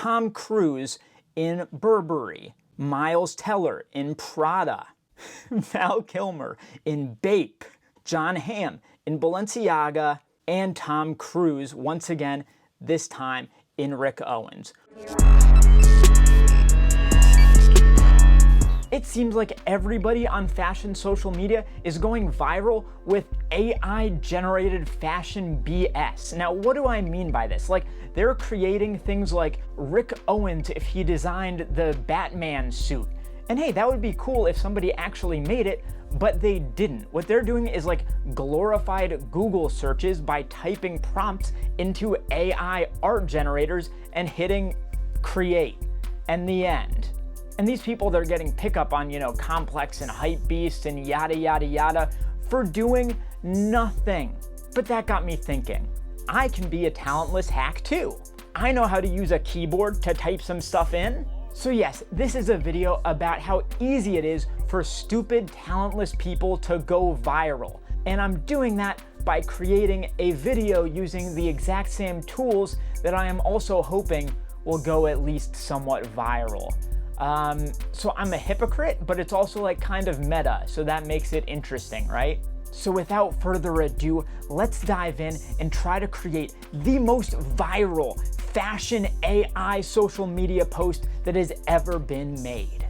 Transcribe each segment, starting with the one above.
Tom Cruise in Burberry, Miles Teller in Prada, Val Kilmer in Bape, Jon Hamm in Balenciaga, and Tom Cruise, once again, this time in Rick Owens. It seems like everybody on fashion social media is going viral with AI-generated fashion BS. Now, what do I mean by this? Like, they're creating things like Rick Owens if he designed the Batman suit. And hey, that would be cool if somebody actually made it, but they didn't. What they're doing is like glorified Google searches by typing prompts into AI art generators and hitting create, and the end. And these people, they're getting pickup on, Complex and Hypebeast and yada, yada, yada for doing nothing. But that got me thinking, I can be a talentless hack too. I know how to use a keyboard to type some stuff in. So yes, this is a video about how easy it is for stupid, talentless people to go viral. And I'm doing that by creating a video using the exact same tools that I am also hoping will go at least somewhat viral. So I'm a hypocrite, but it's also like kind of meta, so that makes it interesting, right? So without further ado, let's dive in and try to create the most viral fashion AI social media post that has ever been made.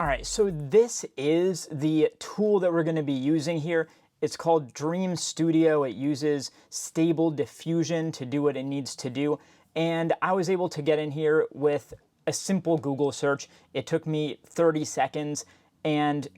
All right, so this is the tool that we're going to be using here. It's called Dream Studio. It uses Stable Diffusion to do what it needs to do. And I was able to get in here with a simple Google search. It took me 30 seconds, and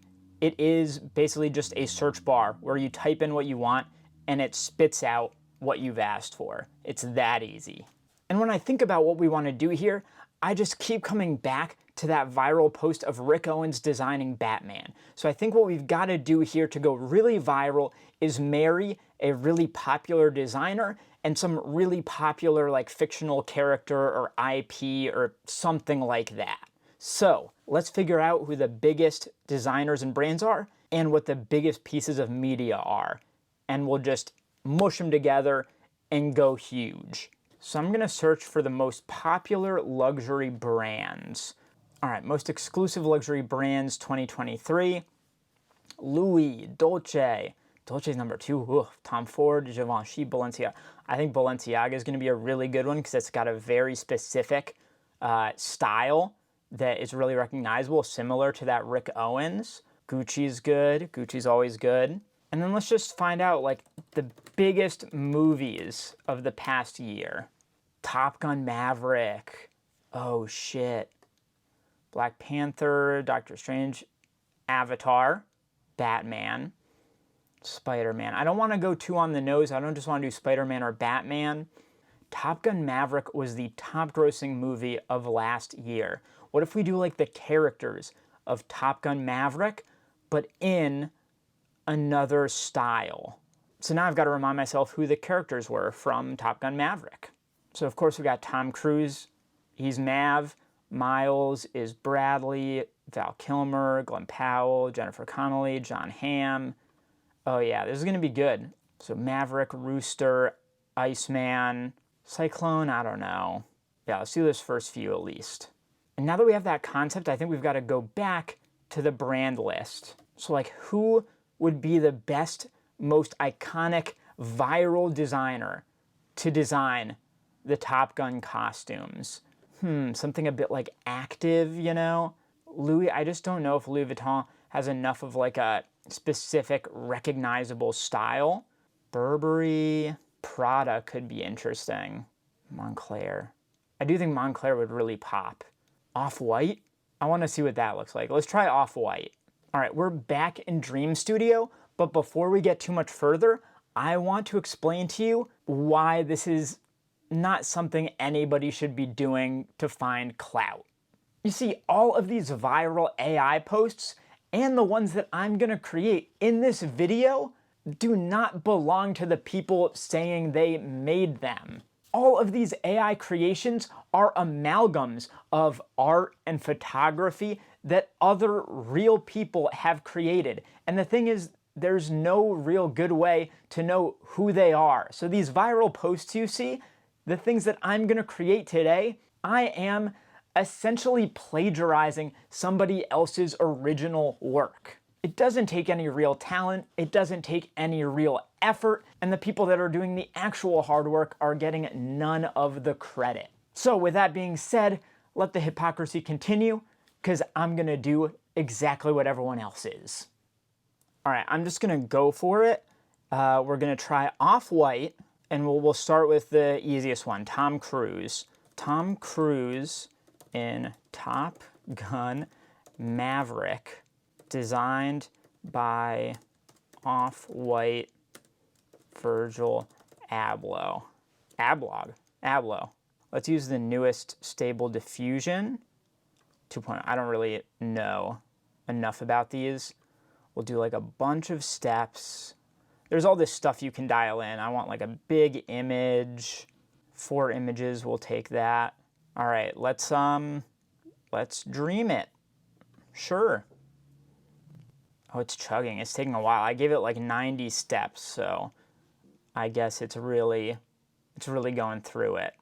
it is basically just a search bar where you type in what you want and it spits out what you've asked for. It's that easy. And when I think about what we want to do here, I just keep coming back to that viral post of Rick Owens designing Batman. So I think what we've got to do here to go really viral is marry a really popular designer and some really popular like fictional character or IP or something like that. So let's figure out who the biggest designers and brands are and what the biggest pieces of media are. And we'll just mush them together and go huge. So I'm gonna search for the most popular luxury brands. All right, most exclusive luxury brands 2023. Louis, Dolce. Dolce's number 2. Tom Ford, Givenchy, Balenciaga. I think Balenciaga is going to be a really good one because it's got a very specific style that is really recognizable, similar to that Rick Owens. Gucci's good. Gucci's always good. And then let's just find out like the biggest movies of the past year. Top Gun Maverick. Oh shit. Black Panther, Doctor Strange, Avatar, Batman, Spider-Man. I don't want to go too on the nose. I don't just want to do Spider-Man or Batman. Top Gun Maverick was the top grossing movie of last year. What if we do like the characters of Top Gun Maverick, but in another style? So now I've got to remind myself who the characters were from Top Gun Maverick. So of course we got Tom Cruise, he's Mav. Miles is Bradley, Val Kilmer, Glenn Powell, Jennifer Connelly, Jon Hamm. Oh yeah, this is going to be good. So Maverick, Rooster, Iceman, Cyclone, I don't know. Yeah, let's do this first few at least. And now that we have that concept, I think we've got to go back to the brand list. So like who would be the best, most iconic, viral designer to design the Top Gun costumes? Something a bit like active, Louis, I just don't know if Louis Vuitton has enough of like a specific recognizable style. Burberry, Prada could be interesting. Moncler. I do think Moncler would really pop. Off-White? I want to see what that looks like. Let's try Off-White. All right, we're back in Dream Studio, but before we get too much further, I want to explain to you why this is not something anybody should be doing to find clout. You see, all of these viral AI posts and the ones that I'm gonna create in this video do not belong to the people saying they made them. All of these AI creations are amalgams of art and photography that other real people have created. And the thing is, there's no real good way to know who they are. So these viral posts you see, the things that I'm gonna create today, I am essentially plagiarizing somebody else's original work. It doesn't take any real talent, it doesn't take any real effort, and the people that are doing the actual hard work are getting none of the credit. So with that being said, let the hypocrisy continue, because I'm gonna do exactly what everyone else is. All right, I'm just gonna go for it. We're gonna try Off-White, and we'll start with the easiest one, Tom Cruise. Tom Cruise in Top Gun Maverick, designed by Off-White Virgil Abloh. Abloh. Let's use the newest Stable Diffusion 2.0. I don't really know enough about these. We'll do like a bunch of steps. There's all this stuff you can dial in. I want like a big image. 4 images, we'll take that. All right, let's dream it. Sure. Oh, it's chugging. It's taking a while. I gave it like 90 steps, so I guess it's really going through it.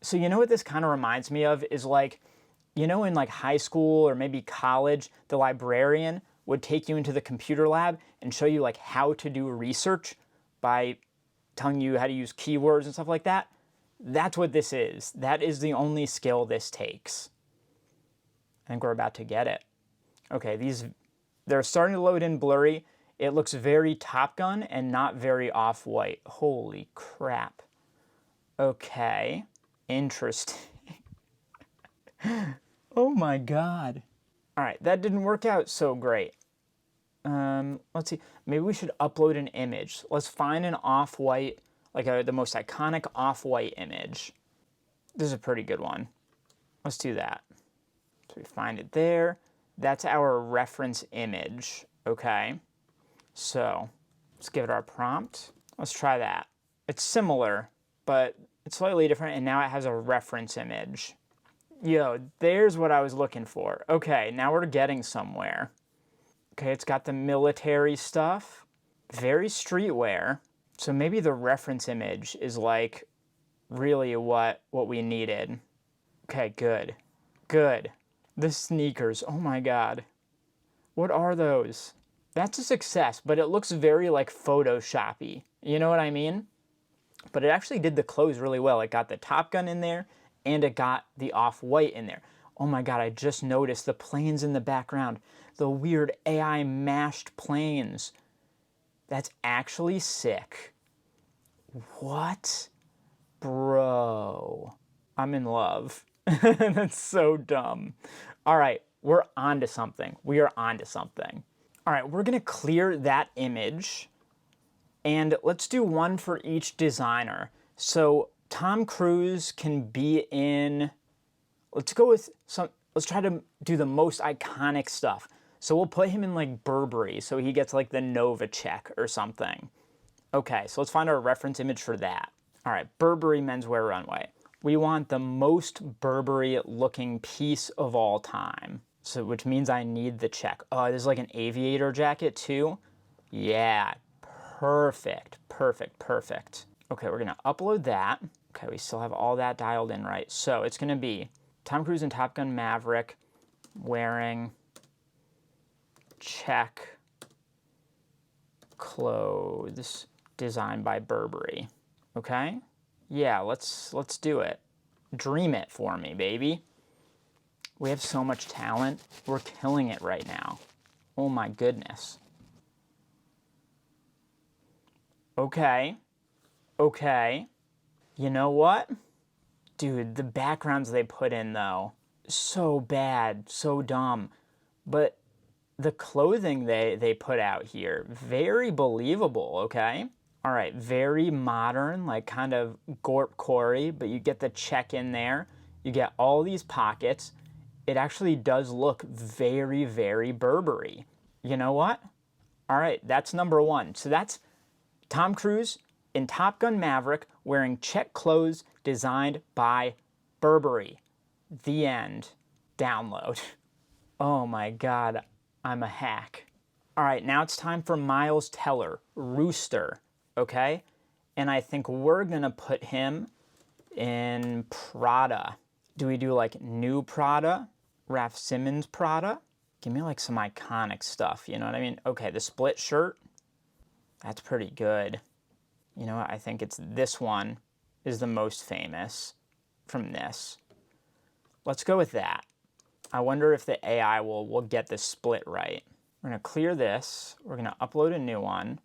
So you know what this kind of reminds me of is like, you know, in like high school or maybe college, the librarian would take you into the computer lab and show you like how to do research by telling you how to use keywords and stuff like that. That's what this is. That is the only skill this takes. I think we're about to get it. Okay, they're starting to load in blurry. It looks very Top Gun and not very Off-White. Holy crap. Okay, interesting. Oh my God. All right, that didn't work out so great. Let's see, maybe we should upload an image. Let's find an Off-White, like the most iconic Off-White image. This is a pretty good one. Let's do that. So we find it there. That's our reference image, okay? So let's give it our prompt. Let's try that. It's similar, but it's slightly different, and now it has a reference image. Yo, there's what I was looking for. Okay, now we're getting somewhere. Okay, it's got the military stuff. Very streetwear. So maybe the reference image is like really what we needed. Okay, good. Good. The sneakers, oh my God. What are those? That's a success, but it looks very like Photoshoppy. You know what I mean? But it actually did the clothes really well. It got the Top Gun in there, and it got the Off-White in there. Oh my God, I just noticed the planes in the background. The weird AI mashed planes. That's actually sick. What? Bro. I'm in love. That's so dumb. All right, we're onto something. We are onto something. All right, we're gonna clear that image, and let's do one for each designer. So Tom Cruise can be in, let's try to do the most iconic stuff. So we'll put him in like Burberry, so he gets like the Nova check or something. Okay, so let's find our reference image for that. All right, Burberry menswear runway. We want the most Burberry looking piece of all time. So, which means I need the check. Oh, there's like an aviator jacket too. Yeah, perfect, perfect, perfect. Okay, we're gonna upload that. Okay, we still have all that dialed in right. So it's gonna be Tom Cruise in Top Gun Maverick wearing check clothes designed by Burberry. Okay? Yeah, let's do it. Dream it for me, baby. We have so much talent. We're killing it right now. Oh my goodness. Okay. Okay. You know what? Dude, the backgrounds they put in though, so bad, so dumb. But the clothing they put out here, very believable, okay? All right, very modern, like kind of Gorp Corey, but you get the check in there. You get all these pockets. It actually does look very, very Burberry. You know what? All right, that's number one. So that's Tom Cruise in Top Gun Maverick wearing check clothes designed by Burberry. The end. Download. Oh my God, I'm a hack. All right, now it's time for Miles Teller, Rooster, okay? And I think we're gonna put him in Prada. Do we do like new Prada, Raf Simons Prada? Give me like some iconic stuff, you know what I mean? Okay, the split shirt, that's pretty good. You know what, I think it's this one is the most famous from this. Let's go with that. I wonder if the AI will get the split right. We're gonna clear this, we're gonna upload a new one,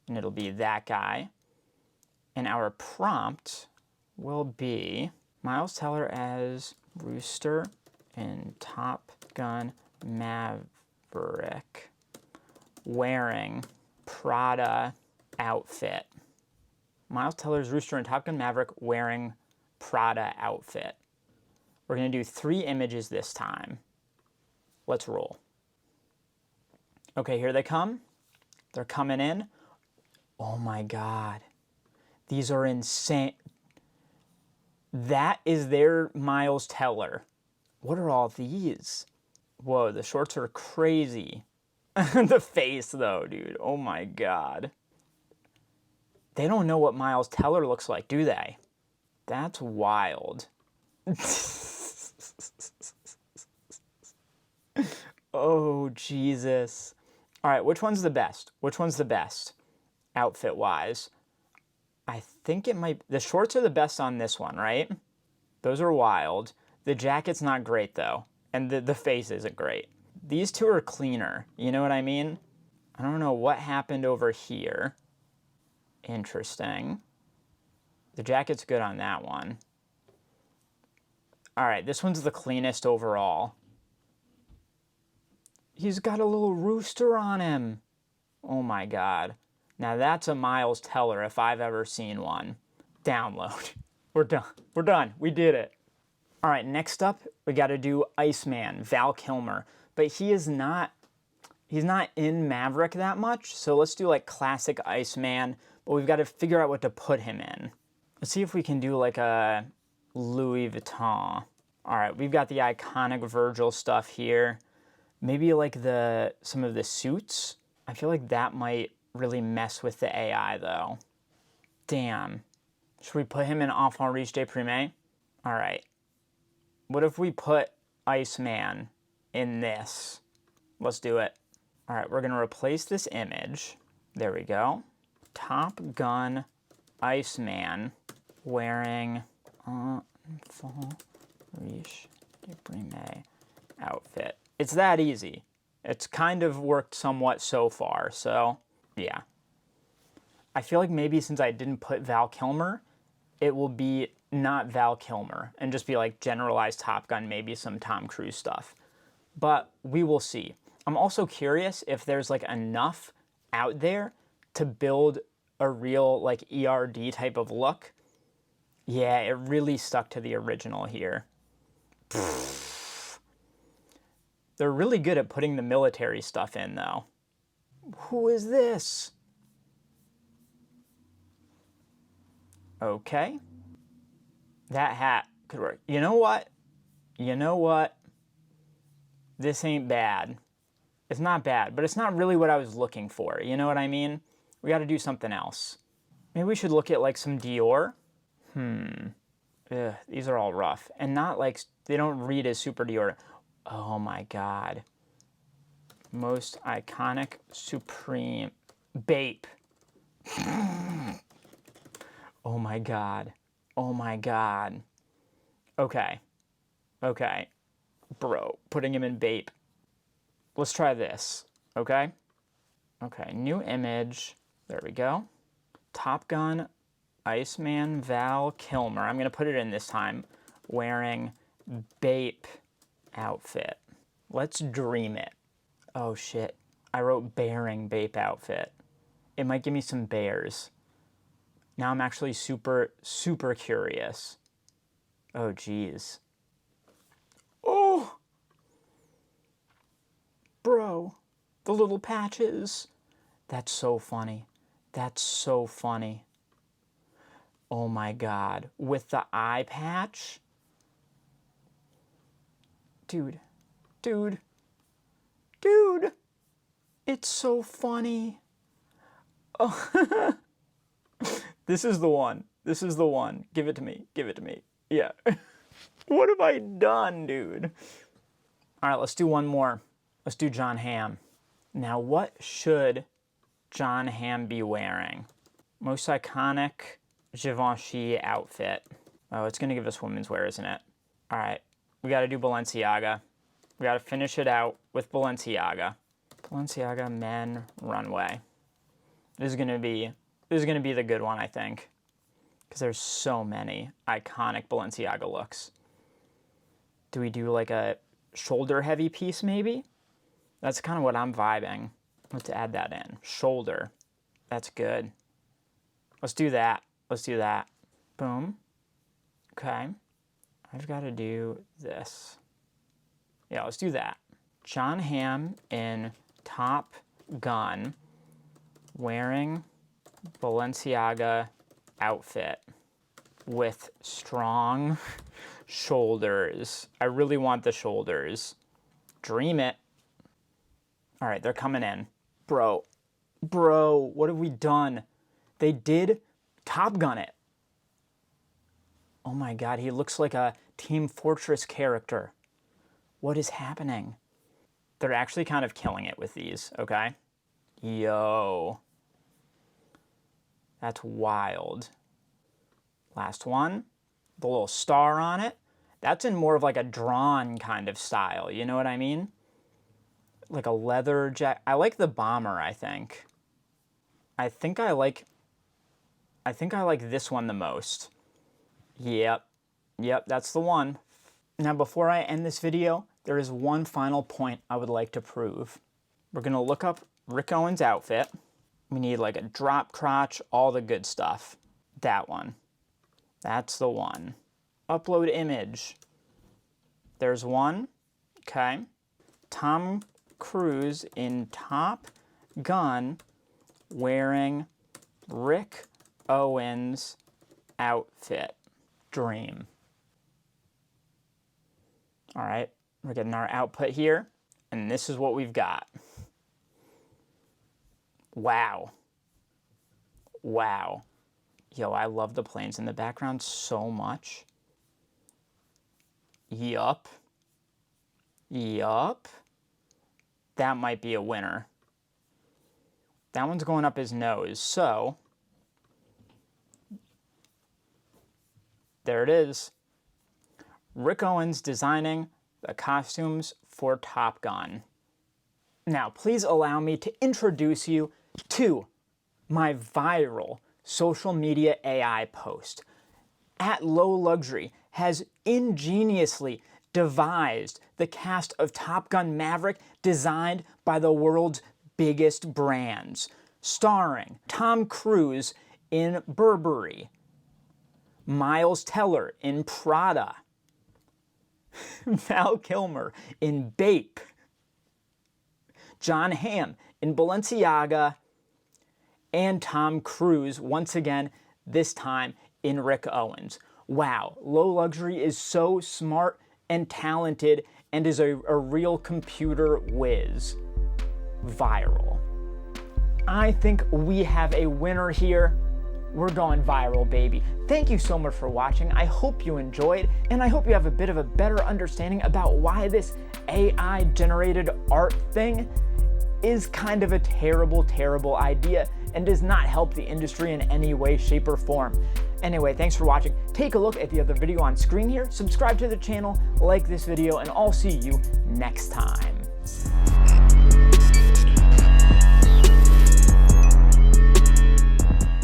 and it'll be that guy. And our prompt will be Miles Teller as Rooster in Top Gun Maverick wearing Prada outfit. Miles Teller's Rooster in Top Gun Maverick wearing Prada outfit. We're going to do 3 images this time. Let's roll. Okay, here they come. They're coming in. Oh my God. These are insane. That is their Miles Teller. What are all these? Whoa, the shorts are crazy. The face though, dude. Oh my God. They don't know what Miles Teller looks like, do they? That's wild. Oh, Jesus. All right, which one's the best? Which one's the best, outfit-wise? I think it might... The shorts are the best on this one, right? Those are wild. The jacket's not great, though. And the face isn't great. These two are cleaner. You know what I mean? I don't know what happened over here. Interesting. The jacket's good on that one. All right, this one's the cleanest overall. He's got a little rooster on him. Oh my God. Now that's a Miles Teller if I've ever seen one. Download. We're done. We're done. We did it. All right, next up, we got to do Iceman, Val Kilmer. But he's not in Maverick that much, so let's do like classic Iceman, but we've got to figure out what to put him in. Let's see if we can do like a Louis Vuitton. All right, we've got the iconic Virgil stuff here. Maybe like some of the suits. I feel like that might really mess with the AI though. Damn. Should we put him in Enfant Riche de Prime? All right. What if we put Iceman in this? Let's do it. All right, we're gonna replace this image. There we go. Top Gun Iceman wearing Enfant Riche de Prime outfit. It's that easy. It's kind of worked somewhat so far, so yeah. I feel like maybe since I didn't put Val Kilmer, it will be not Val Kilmer and just be like generalized Top Gun, maybe some Tom Cruise stuff. But we will see. I'm also curious if there's like enough out there to build a real like ERD type of look. Yeah, it really stuck to the original here. They're really good at putting the military stuff in though. Who is this? Okay. That hat could work. You know what? You know what? This ain't bad. It's not bad, but it's not really what I was looking for. You know what I mean? We got to do something else. Maybe we should look at like some Dior. Ugh, these are all rough. And not like, they don't read as super Dior. Oh my God. Most iconic Supreme Bape. Oh my God. Oh my God. Okay. Okay. Bro, putting him in Bape. Let's try this, okay? Okay, new image. There we go. Top Gun, Iceman, Val Kilmer. I'm gonna put it in this time. Wearing Bape outfit. Let's dream it. Oh shit. I wrote bearing Bape outfit. It might give me some bears. Now I'm actually super, super curious. Oh, geez. Oh! Bro, the little patches. That's so funny. That's so funny. Oh my God. With the eye patch? Dude. Dude. Dude. It's so funny. Oh. This is the one. This is the one. Give it to me. Give it to me. Yeah. What have I done, dude? All right, let's do one more. Let's do Jon Hamm. Now, what should Jon Hamm be wearing? Most iconic Givenchy outfit. Oh, it's gonna give us women's wear, isn't it? All right, we gotta do Balenciaga. We gotta finish it out with Balenciaga. Balenciaga men runway. This is gonna be the good one, I think, because there's so many iconic Balenciaga looks. Do we do like a shoulder heavy piece maybe? That's kind of what I'm vibing. Let's add that in. Shoulder. That's good. Let's do that. Let's do that. Boom. Okay. I've got to do this. Yeah, let's do that. Jon Hamm in Top Gun wearing Balenciaga outfit with strong shoulders. I really want the shoulders. Dream it. All right, they're coming in. Bro, what have we done? They did Top Gun it. Oh my God, he looks like a Team Fortress character. What is happening? They're actually kind of killing it with these, okay? Yo. That's wild. Last one, the little star on it. That's in more of like a drawn kind of style, you know what I mean? Like a leather jacket. I like the bomber, I think. I think I like this one the most. Yep, that's the one. Now, before I end this video, there is one final point I would like to prove. We're gonna look up Rick Owens' outfit. We need like a drop crotch, all the good stuff. That one. That's the one. Upload image. There's one. Okay. Tom Cruise in Top Gun wearing Rick Owens' outfit. Dream. All right, we're getting our output here, and this is what we've got. Wow. Wow. Yo, I love the planes in the background so much. Yup. That might be a winner. That one's going up his nose, so there it is. Rick Owens designing the costumes for Top Gun. Now, please allow me to introduce you to my viral social media AI post. At Low Luxury has ingeniously devised the cast of Top Gun Maverick designed by the world's biggest brands, starring Tom Cruise in Burberry, Miles Teller in Prada, Val Kilmer in Bape, Jon Hamm in Balenciaga, and Tom Cruise, once again, this time in Rick Owens. Wow, Low Luxury is so smart and talented and is a real computer whiz. Viral. I think we have a winner here. We're going viral, baby. Thank you so much for watching. I hope you enjoyed, and I hope you have a bit of a better understanding about why this AI-generated art thing is kind of a terrible, terrible idea and does not help the industry in any way, shape, or form. Anyway, thanks for watching. Take a look at the other video on screen here, subscribe to the channel, like this video, and I'll see you next time.